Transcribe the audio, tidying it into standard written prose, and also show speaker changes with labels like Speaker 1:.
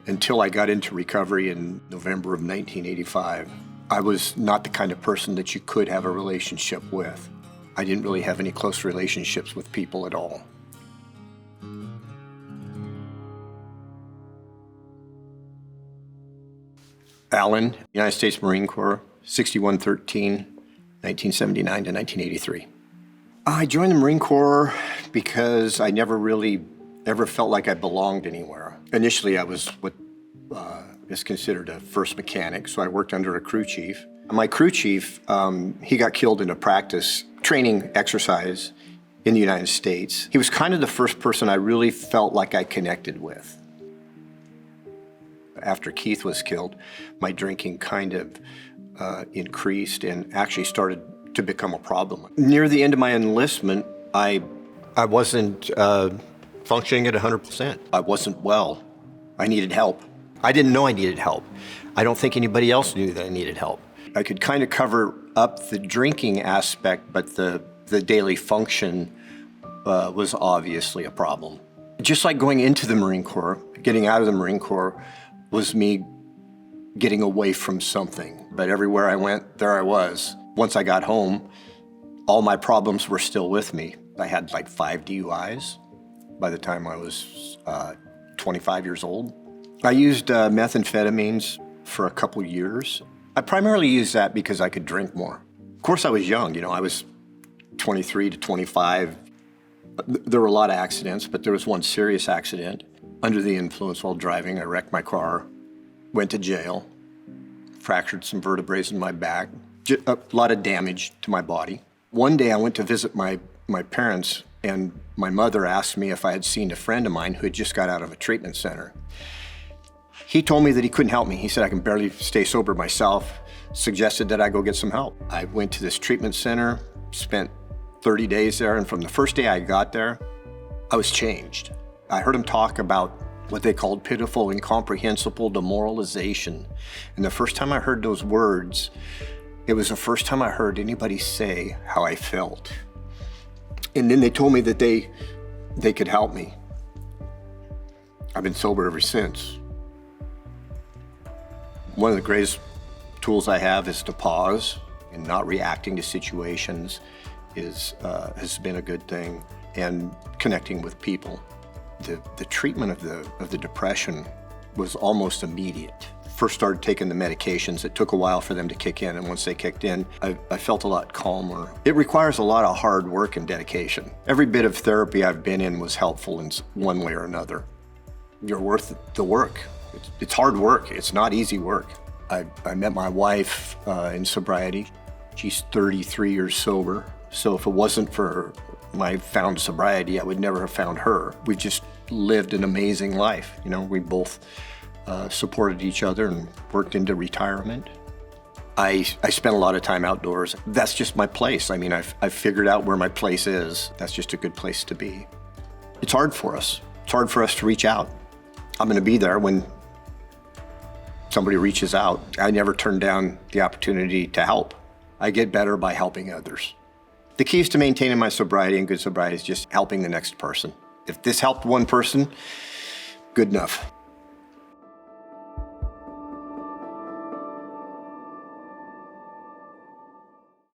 Speaker 1: Until I got into recovery in November of 1985, I was not the kind of person that you could have a relationship with. I didn't really have any close relationships with people at all. Allen, United States Marine Corps, 6113, 1979 to 1983. I joined the Marine Corps because I never really ever felt like I belonged anywhere. Initially, I was what is considered a first mechanic, so I worked under a crew chief. My crew chief, he got killed in a practice training exercise in the United States. He was kind of the first person I really felt like I connected with. After Keith was killed, my drinking kind of increased and actually started to become a problem. Near the end of my enlistment, I wasn't functioning at 100%. I wasn't well. I needed help. I didn't know I needed help. I don't think anybody else knew that I needed help. I could kind of cover up the drinking aspect, but the daily function was obviously a problem. Just like going into the Marine Corps, getting out of the Marine Corps was me getting away from something. But everywhere I went, there I was. Once I got home, all my problems were still with me. I had like 5 DUIs by the time I was 25 years old. I used methamphetamines for a couple years. I primarily used that because I could drink more. Of course, I was young, I was 23 to 25. There were a lot of accidents, but there was one serious accident. Under the influence while driving, I wrecked my car, went to jail, fractured some vertebrae in my back, a lot of damage to my body. One day I went to visit my parents, and my mother asked me if I had seen a friend of mine who had just got out of a treatment center. He told me that he couldn't help me. He said I can barely stay sober myself, suggested that I go get some help. I went to this treatment center, spent 30 days there, and from the first day I got there, I was changed. I heard him talk about what they called pitiful, incomprehensible demoralization. And the first time I heard those words, it was the first time I heard anybody say how I felt. And then they told me that they could help me. I've been sober ever since. One of the greatest tools I have is to pause, and not reacting to situations has been a good thing, and connecting with people. The treatment of the depression was almost immediate. First started taking the medications. It took a while for them to kick in, and once they kicked in, I felt a lot calmer. It requires a lot of hard work and dedication. Every bit of therapy I've been in was helpful in one way or another. You're worth the work. It's hard work. It's not easy work. I met my wife in sobriety. She's 33 years sober. So if it wasn't for my found sobriety, I would never have found her. We just lived an amazing life. We both supported each other and worked into retirement. I spent a lot of time outdoors. That's just my place. I've figured out where my place is. That's just a good place to be. It's hard for us. It's hard for us to reach out. I'm going to be there when somebody reaches out. I never turn down the opportunity to help. I get better by helping others. The keys to maintaining my sobriety and good sobriety is just helping the next person. If this helped one person, good enough.